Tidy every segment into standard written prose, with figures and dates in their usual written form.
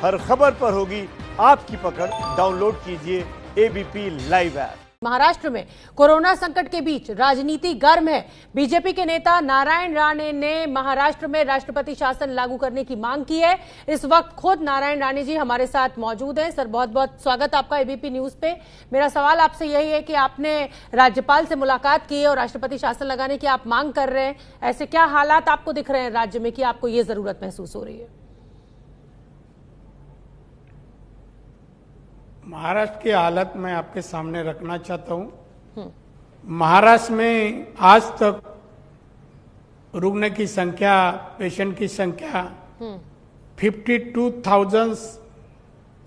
हर खबर पर होगी आपकी पकड़। डाउनलोड कीजिए एबीपी लाइव ऐप। महाराष्ट्र में कोरोना संकट के बीच राजनीति गर्म है। बीजेपी के नेता नारायण राणे ने महाराष्ट्र में राष्ट्रपति शासन लागू करने की मांग की है। इस वक्त खुद नारायण राणे जी हमारे साथ मौजूद हैं। सर, बहुत बहुत स्वागत आपका एबीपी न्यूज पे। मेरा सवाल आपसे यही है कि आपने राज्यपाल से मुलाकात की है और राष्ट्रपति शासन लगाने की आप मांग कर रहे हैं। ऐसे क्या हालात आपको दिख रहे हैं राज्य में कि आपको ये जरूरत महसूस हो रही है? महाराष्ट्र की हालत मैं आपके सामने रखना चाहता हूं। महाराष्ट्र में आज तक रुग्ण की संख्या, पेशेंट की संख्या 52,000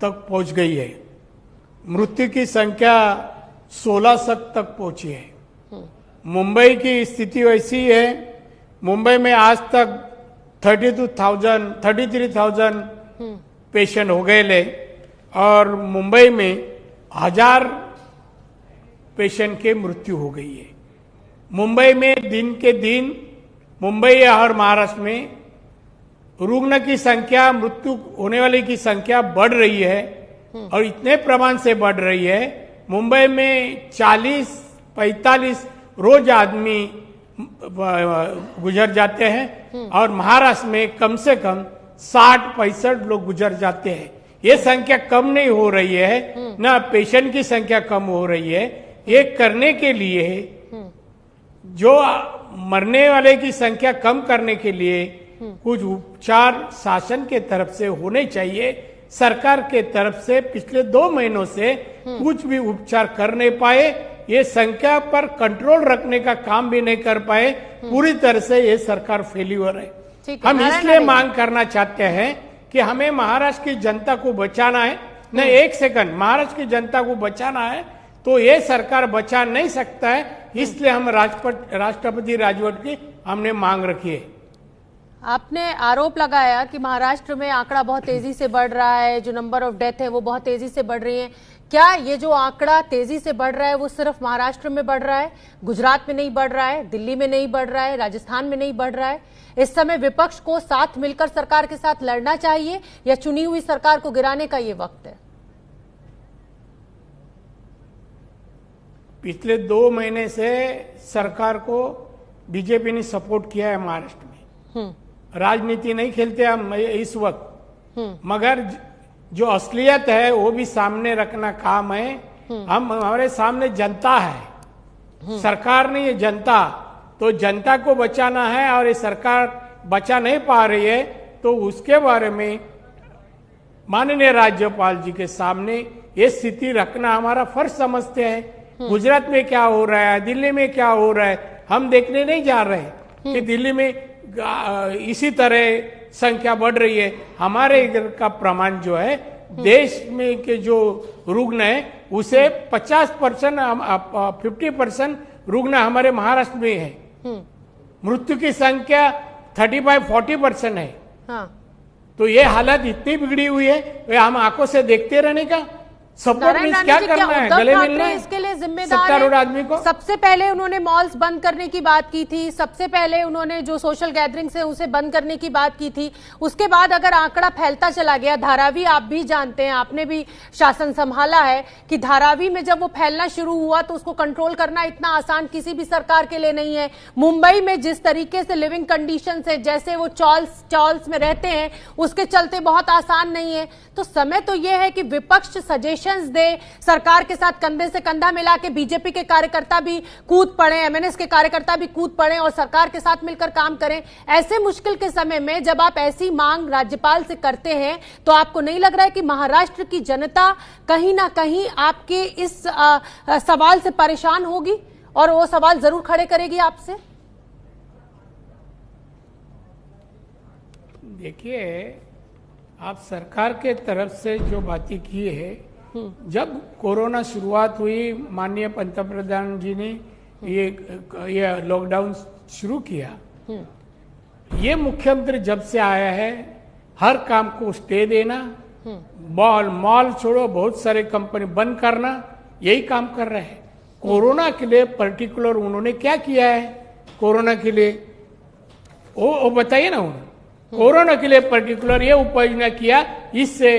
तक पहुंच गई है। मृत्यु की संख्या 16 तक पहुंची है। मुंबई की स्थिति वैसी है। मुंबई में आज तक 33,000 पेशेंट हो गए ले और मुंबई में 1000 पेशेंट के मृत्यु हो गई है। मुंबई में दिन के दिन मुंबई और महाराष्ट्र में रुग्ण की संख्या, मृत्यु होने वाले की संख्या बढ़ रही है और इतने प्रमाण से बढ़ रही है। मुंबई में 40-45 रोज आदमी गुजर जाते हैं और महाराष्ट्र में कम से कम 60-65 लोग गुजर जाते हैं। ये संख्या कम नहीं हो रही है, ना पेशेंट की संख्या कम हो रही है। ये करने के लिए जो मरने वाले की संख्या कम करने के लिए कुछ उपचार शासन के तरफ से होने चाहिए। सरकार के तरफ से पिछले 2 महीनों से कुछ भी उपचार कर नहीं पाए। ये संख्या पर कंट्रोल रखने का काम भी नहीं कर पाए। पूरी तरह से ये सरकार फेल्यूर है। हम इसलिए मांग करना चाहते हैं कि हमें महाराष्ट्र की जनता को बचाना है। न एक सेकंड, महाराष्ट्र की जनता को बचाना है तो ये सरकार बचा नहीं सकता है। इसलिए हम राष्ट्रपति राजवट की हमने मांग रखी है। आपने आरोप लगाया कि महाराष्ट्र में आंकड़ा बहुत तेजी से बढ़ रहा है, जो नंबर ऑफ डेथ है वो बहुत तेजी से बढ़ रही है। क्या ये जो आंकड़ा तेजी से बढ़ रहा है वो सिर्फ महाराष्ट्र में बढ़ रहा है, गुजरात में नहीं बढ़ रहा है, दिल्ली में नहीं बढ़ रहा है, राजस्थान में नहीं बढ़ रहा है? इस समय विपक्ष को साथ मिलकर सरकार के साथ लड़ना चाहिए या चुनी हुई सरकार को गिराने का ये वक्त है? पिछले 2 महीने से सरकार को बीजेपी ने सपोर्ट किया है महाराष्ट्र में। राजनीति नहीं खेलते हम इस वक्त, मगर जो असलियत है वो भी सामने रखना काम है। हम हमारे सामने जनता है, सरकार नहीं है, जनता। तो जनता को बचाना है और ये सरकार बचा नहीं पा रही है तो उसके बारे में माननीय राज्यपाल जी के सामने ये स्थिति रखना हमारा फर्ज समझते हैं। गुजरात में क्या हो रहा है, दिल्ली में क्या हो रहा है, हम देखने नहीं जा रहे कि दिल्ली में इसी तरह संख्या बढ़ रही है। हमारे इधर का प्रमाण जो है देश में के जो रुग्ण है उसे 50% रुग्ण हमारे महाराष्ट्र में है। मृत्यु की संख्या 35-40% है। हाँ। तो ये हालत इतनी बिगड़ी हुई है, हम आंखों से देखते रहने का? सपोर्ट क्या करना है? गले मिलना है? इसके लिए जिम्मेदार आदमी को। सबसे पहले उन्होंने मॉल्स बंद करने की बात की थी, सबसे पहले उन्होंने जो सोशल गैदरिंग्स है उसे बंद करने की बात की थी। उसके बाद अगर आंकड़ा फैलता चला गया, धारावी आप भी जानते हैं, आपने भी शासन संभाला है कि धारावी में जब वो फैलना शुरू हुआ तो उसको कंट्रोल करना इतना आसान किसी भी सरकार के लिए नहीं है। मुंबई में जिस तरीके से लिविंग कंडीशन है, जैसे वो चॉल्स में रहते हैं, उसके चलते बहुत आसान नहीं है। तो समय तो यह है कि विपक्ष सजेशन दे, सरकार के साथ कंधे से कंधा मिला के बीजेपी के कार्यकर्ता भी कूद पड़े, एमएनएस के कार्यकर्ता भी कूद पड़े और सरकार के साथ मिलकर काम करें। ऐसे मुश्किल के समय में जब आप ऐसी मांग राज्यपाल से करते हैं तो आपको नहीं लग रहा है कि महाराष्ट्र की जनता कहीं ना कहीं आपके इस सवाल से परेशान होगी और वो सवाल जरूर खड़े करेगी आपसे? देखिए, आप सरकार के तरफ से जो बातें की है, जब कोरोना शुरुआत हुई, माननीय पंतप्रधान जी ने ये लॉकडाउन शुरू किया। ये मुख्यमंत्री जब से आया है हर काम को स्टे देना, मॉल छोड़ो, बहुत सारे कंपनी बंद करना, यही काम कर रहे हैं। कोरोना के लिए पर्टिकुलर उन्होंने क्या किया है कोरोना के लिए, वो बताइए ना उन्होंने। कोरोना के लिए पर्टिकुलर ये उपयोजना किया, इससे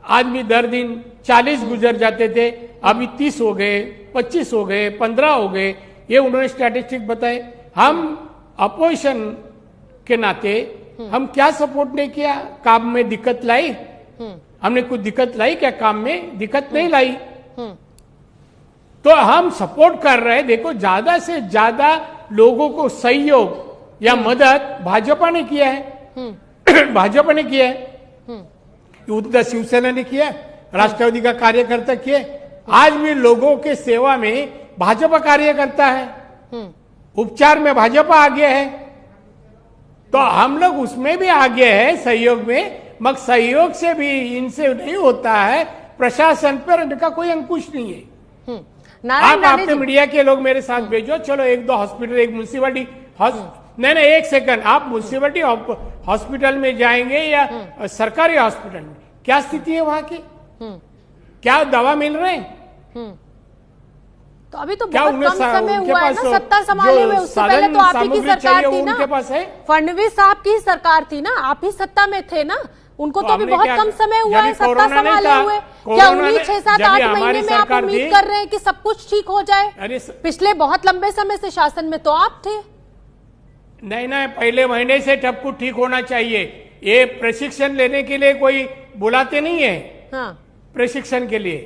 आदमी दर दिन 40 गुजर जाते थे, अभी 30 हो गए, 25 हो गए, 15 हो गए, ये उन्होंने स्टैटिस्टिक बताए। हम अपोजिशन के नाते हम क्या सपोर्ट नहीं किया? काम में दिक्कत लाई? हमने कुछ दिक्कत लाई क्या? काम में दिक्कत नहीं लाई। तो हम सपोर्ट कर रहे हैं। देखो, ज्यादा से ज्यादा लोगों को सहयोग या मदद भाजपा ने किया है। भाजपा ने किया है, उद्धव शिवसेना ने किया, राष्ट्रवादी का कार्यकर्ता किए। आज भी लोगों के सेवा में भाजपा कार्य करता है, उपचार में भाजपा आगे है, तो हम लोग उसमें भी आगे है सहयोग में। मगर सहयोग से भी इनसे नहीं होता है, प्रशासन पर इनका कोई अंकुश नहीं है। आप अपने मीडिया के लोग मेरे साथ भेजो, चलो 1-2 हॉस्पिटल, एक म्यूनिसिपलिटी नहीं, एक सेकंड, आप म्यूनिसिपलिटी हॉस्पिटल में जाएंगे या सरकारी हॉस्पिटल में, क्या स्थिति है वहां की? क्या दवा मिल रहे हैं? तो अभी तो बहुत कम समय हुआ है ना सत्ता संभाले हुए, उससे पहले तो आप ही की सरकार थी ना, फडणवीस साहब की सरकार थी ना, आप ही सत्ता में थे ना, उनको तो अभी बहुत कम समय हुआ है सत्ता संभाले हुए। क्या उन्हीं 6-7-8 महीने में आप उम्मीद कर रहे हैं कि सब कुछ ठीक हो जाए? पिछले बहुत लंबे समय से शासन में तो आप थे। नहीं, पहले महीने से सब कुछ ठीक होना चाहिए। ये प्रशिक्षण लेने के लिए कोई बुलाते नहीं है। हाँ। प्रशिक्षण के लिए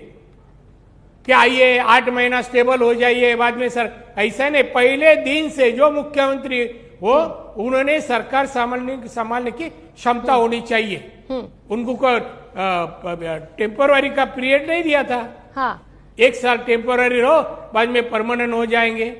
कि आइए 8 महीना स्टेबल हो जाइए, बाद में सर ऐसा नहीं। पहले दिन से जो मुख्यमंत्री हो, उन्होंने सरकार संभालने की क्षमता होनी चाहिए। उनको टेम्पोररी का पीरियड नहीं दिया था। हाँ। 1 साल टेम्पोररी रहो, बाद में परमानेंट हो जाएंगे।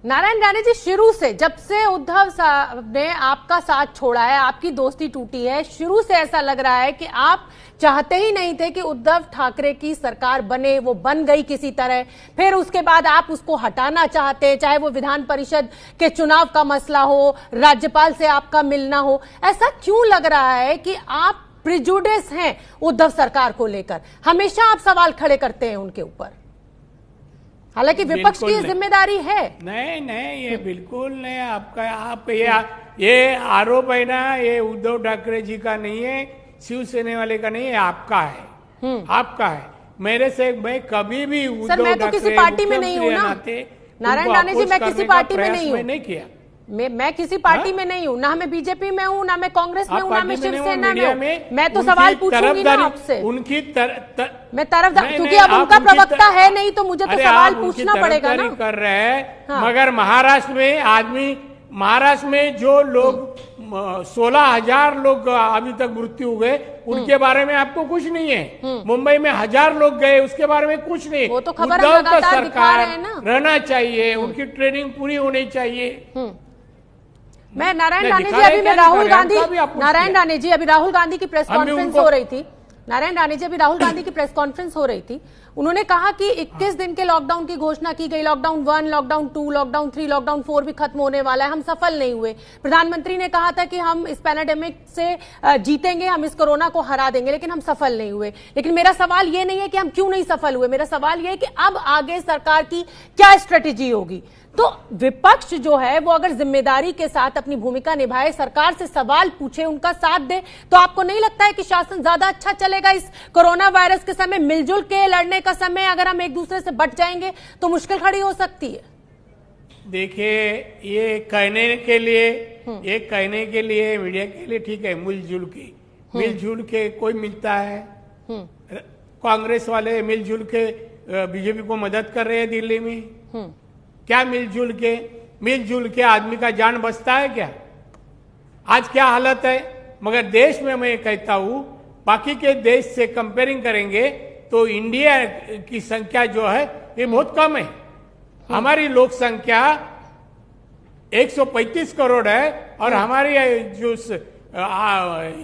नारायण राणे जी, शुरू से जब से उद्धव साहब ने आपका साथ छोड़ा है, आपकी दोस्ती टूटी है, शुरू से ऐसा लग रहा है कि आप चाहते ही नहीं थे कि उद्धव ठाकरे की सरकार बने। वो बन गई किसी तरह, फिर उसके बाद आप उसको हटाना चाहते, चाहे वो विधान परिषद के चुनाव का मसला हो, राज्यपाल से आपका मिलना हो। ऐसा क्यों लग रहा है कि आप प्रिजुडिस हैं उद्धव सरकार को लेकर? हमेशा आप सवाल खड़े करते हैं उनके ऊपर, हालांकि विपक्ष की जिम्मेदारी है। नहीं, ये बिल्कुल नहीं। आप ये आरोप है ना, ये उद्धव ठाकरे जी का नहीं है, शिवसेना वाले का नहीं है, आपका है। आपका है। मेरे से मैं कभी भी सर, मैं तो किसी पार्टी में नहीं हूँ ना नारायण राणे जी, मैं किसी पार्टी में नहीं हूँ। नहीं किया, मैं किसी पार्टी में नहीं हूँ, ना मैं बीजेपी में हूँ, ना मैं कांग्रेस में हूँ, ना मैं शिवसेना में। मैं तो सवाल पूछूंगी ना आपसे, उनकी मैं तरफदारी, क्योंकि अब उनका प्रवक्ता है नहीं, तो मुझे तो सवाल पूछना पड़ेगा ना। कर रहे हैं, मगर महाराष्ट्र में जो लोग 16,000 लोग अभी तक मृत्यु हुए, उनके बारे में आपको कुछ नहीं है। मुंबई में 1000 लोग गए, उसके बारे में कुछ नहीं। वो तो खबर हम लगातार दिखा रहे हैं ना। रहना चाहिए, उनकी ट्रेनिंग पूरी होनी चाहिए। मैं नारायण राणे जी, अभी मैं राहुल गांधी, नारायण राणे जी अभी राहुल गांधी की प्रेस कॉन्फ्रेंस हो रही थी। नारायण राणे जी, अभी राहुल गांधी की प्रेस कॉन्फ्रेंस हो रही थी। उन्होंने कहा कि 21 दिन के लॉकडाउन की घोषणा की गई, लॉकडाउन 1, लॉकडाउन 2, लॉकडाउन 3, लॉकडाउन 4 भी खत्म होने वाला है, हम सफल नहीं हुए। प्रधानमंत्री ने कहा था कि हम इस पैंडेमिक से जीतेंगे, हम इस कोरोना को हरा देंगे, लेकिन हम सफल नहीं हुए। लेकिन मेरा सवाल ये नहीं है कि हम क्यों नहीं सफल हुए, मेरा सवाल ये है कि अब आगे सरकार की क्या स्ट्रेटेजी होगी। तो विपक्ष जो है वो अगर जिम्मेदारी के साथ अपनी भूमिका निभाए, सरकार से सवाल पूछे, उनका साथ दे, तो आपको नहीं लगता है कि शासन ज्यादा अच्छा चलेगा? इस कोरोना वायरस के समय मिलजुल के लड़ने का समय अगर हम एक दूसरे से बट जाएंगे तो मुश्किल खड़ी हो सकती है। देखिए, ये कहने के लिए मीडिया के लिए ठीक है, मिलजुल के कोई मिलता है। कांग्रेस वाले मिलजुल के बीजेपी को मदद कर रहे हैं दिल्ली में। क्या मिलजुल के आदमी का जान बचता है क्या? आज क्या हालत है? मगर देश में मैं कहता हूं, बाकी के देश से कंपेयरिंग करेंगे तो इंडिया की संख्या जो है ये बहुत कम है। हमारी लोक संख्या 135 करोड़ है और हमारी जो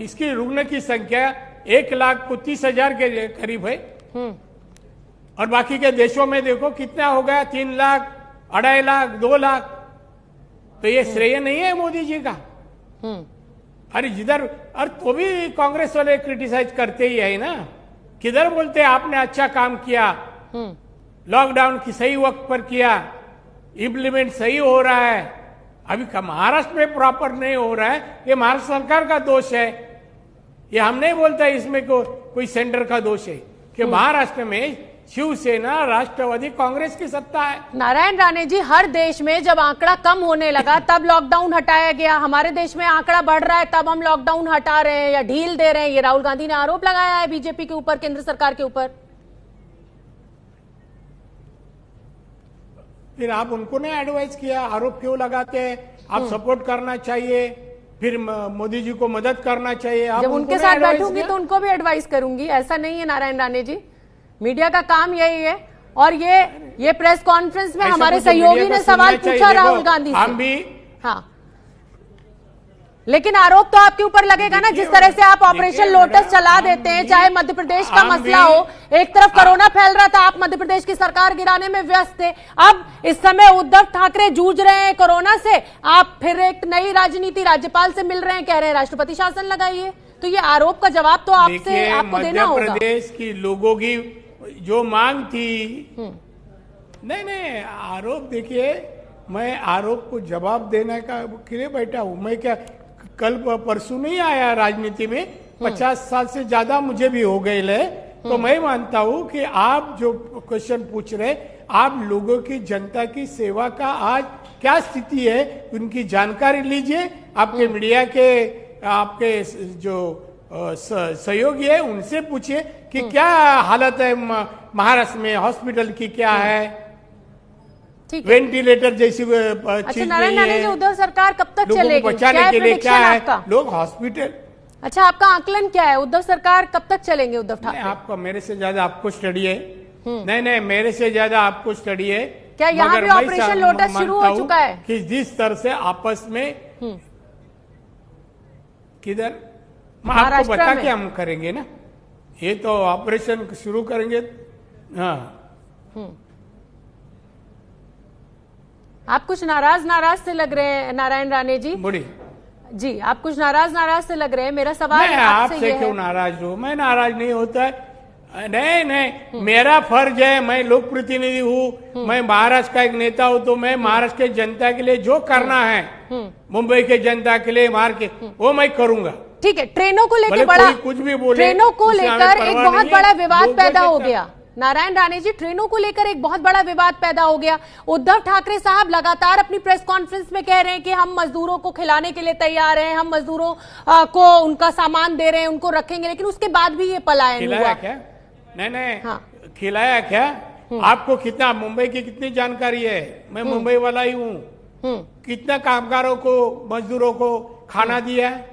इसकी रुग्ण की संख्या 1,30,000 के करीब है। और बाकी के देशों में देखो कितना हो गया, 3 लाख, 2.5 लाख, 2 लाख। तो ये श्रेय नहीं है मोदी जी का। अरे जिधर, और तो भी कांग्रेस वाले क्रिटिसाइज करते ही है ना, किधर बोलते आपने अच्छा काम किया, लॉकडाउन की सही वक्त पर किया, इम्प्लीमेंट सही हो रहा है, अभी महाराष्ट्र में प्रॉपर नहीं हो रहा है, ये महाराष्ट्र सरकार का दोष है। ये हम नहीं बोलता इसमें कोई सेंटर का दोष है कि महाराष्ट्र में शिवसेना राष्ट्रवादी कांग्रेस की सत्ता है। नारायण राणे जी, हर देश में जब आंकड़ा कम होने लगा तब लॉकडाउन हटाया गया। हमारे देश में आंकड़ा बढ़ रहा है तब हम लॉकडाउन हटा रहे हैं या ढील दे रहे हैं। ये राहुल गांधी ने आरोप लगाया है बीजेपी के ऊपर, केंद्र सरकार के ऊपर। फिर आप उनको नहीं एडवाइस किया, आरोप क्यों लगाते हैं? आप सपोर्ट करना चाहिए, फिर मोदी जी को मदद करना चाहिए। आप जब उनके साथ बैठूंगी तो उनको भी एडवाइस करूंगी, ऐसा नहीं है नारायण राणे जी। मीडिया का काम यही है। और ये प्रेस कॉन्फ्रेंस में हमारे सहयोगी ने सवाल पूछा राहुल गांधी से। हम भी हाँ, लेकिन आरोप तो आपके ऊपर लगेगा ना, जिस तरह से आप ऑपरेशन लोटस चला देते हैं। चाहे मध्य प्रदेश का मसला हो, एक तरफ कोरोना फैल रहा था, आप मध्य प्रदेश की सरकार गिराने में व्यस्त थे। अब इस समय उद्धव ठाकरे जूझ रहे हैं कोरोना से, आप फिर एक नई राजनीति राज्यपाल से मिल रहे हैं, कह रहे हैं राष्ट्रपति शासन लगाइए। तो ये आरोप का जवाब तो आपको देना होगा। मध्य प्रदेश की लोगों की जो मांग थी, नहीं आरोप, देखिए मैं आरोप को जवाब देने का के लिए बैठा हूं। मैं क्या कल परसों नहीं आया राजनीति में, 50 साल से ज्यादा मुझे भी हो गए ले। तो मैं मानता हूं कि आप जो क्वेश्चन पूछ रहे, आप लोगों की, जनता की सेवा का आज क्या स्थिति है उनकी जानकारी लीजिए। आपके मीडिया के, आपके जो सहयोगी है उनसे पूछिए कि क्या हालत है महाराष्ट्र में, हॉस्पिटल की क्या है, वेंटिलेटर जैसी चीज नारायण राणे जी, उद्धव सरकार कब तक चलेगी? बचाने के लिए क्या है, लोग हॉस्पिटल। अच्छा, आपका आकलन क्या है? उद्धव सरकार कब तक चलेंगे उद्धव ठाकरे? आपका मेरे से ज्यादा आपको स्टडी है। नहीं, मेरे से ज्यादा आपको स्टडी है। क्या यहाँ भी ऑपरेशन लोटस शुरू हो चुका है? कि जिस तरह से आपस में किधर, मैं आपको बता के हम करेंगे ना, ये तो ऑपरेशन शुरू करेंगे। हाँ, आप कुछ नाराज से लग रहे हैं नारायण राणे जी। बोलिए जी, आप कुछ नाराज से लग रहे हैं। मेरा सवाल आपसे क्यों नाराज हूँ? मैं नाराज नहीं होता है। नहीं, मेरा फर्ज है, मैं लोक प्रतिनिधि हूँ, मैं महाराष्ट्र का एक नेता हूँ, तो मैं महाराष्ट्र के जनता के लिए जो करना है, मुंबई के जनता के लिए, बाहर के, वो मैं करूंगा। ठीक है, ट्रेनों को लेकर बड़ा, कुछ भी बोले, ट्रेनों को लेकर एक बहुत बड़ा विवाद पैदा हो गया। नारायण राणे जी, ट्रेनों को लेकर एक बहुत बड़ा विवाद पैदा हो गया। उद्धव ठाकरे साहब लगातार अपनी प्रेस कॉन्फ्रेंस में कह रहे हैं कि हम मजदूरों को खिलाने के लिए तैयार हैं, हम मजदूरों को उनका सामान दे रहे हैं, उनको रखेंगे, लेकिन उसके बाद भी ये पलायन हुआ। क्या? नहीं, हाँ। खिलाया क्या? आपको कितना, मुंबई की कितनी जानकारी है? मैं मुंबई वाला ही हूँ। कितना कामगारों को, मजदूरों को खाना दिया है?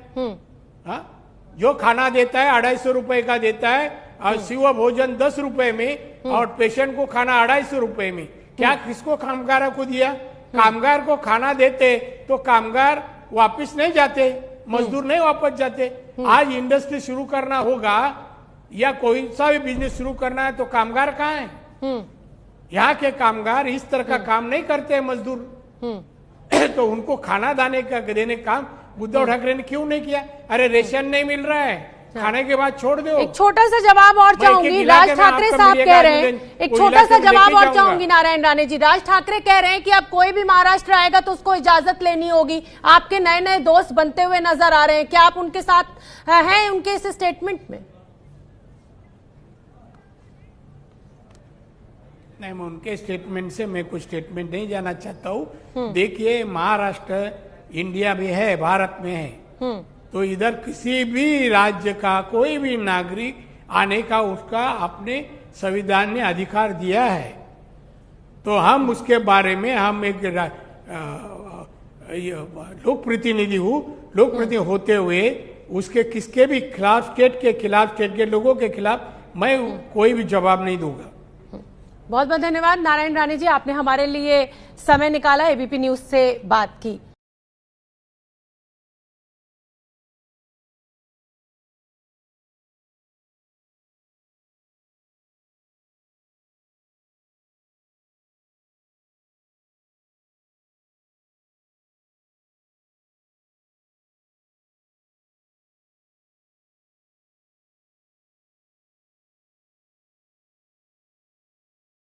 जो खाना देता है 250 रुपए का देता है, और शिव भोजन 10 रुपए में, और पेशेंट को खाना 250 रुपए में। क्या किसको, कामगारों को दिया? कामगार को खाना देते तो कामगार वापस नहीं जाते, मजदूर नहीं वापस जाते। आज इंडस्ट्री शुरू करना होगा या कोई सा भी बिजनेस शुरू करना है तो कामगार कहाँ है? यहाँ के कामगार इस तरह का काम नहीं करते, मजदूर। तो उनको खाना देने का काम उद्धव ठाकरे ने क्यों नहीं किया? अरे रेशन नहीं मिल रहा है, खाने के बाद छोड़ दो। एक छोटा सा जवाब और चाहूंगी, राज ठाकरे साहब कह रहे हैं, एक छोटा सा जवाब और चाहूंगी नारायण राणे जी। राज ठाकरे कह रहे हैं कि अब कोई भी महाराष्ट्र आएगा तो उसको इजाजत लेनी होगी। आपके नए नए दोस्त बनते हुए नजर आ रहे हैं, क्या आप उनके साथ हैं उनके इस स्टेटमेंट में? नहीं, मैं उनके स्टेटमेंट से मैं कुछ स्टेटमेंट नहीं जाना चाहता हूँ। देखिए, महाराष्ट्र इंडिया में है, भारत में है, तो इधर किसी भी राज्य का कोई भी नागरिक आने का उसका अपने संविधान ने अधिकार दिया है। तो हम उसके बारे में, हम एक लोक प्रतिनिधि हूँ, लोक प्रतिनिधि होते हुए उसके किसके भी खिलाफ, स्टेट के खिलाफ, स्टेट के लोगों के खिलाफ मैं कोई भी जवाब नहीं दूंगा। बहुत बहुत धन्यवाद नारायण राणे जी, आपने हमारे लिए समय निकाला, एबीपी न्यूज से बात की।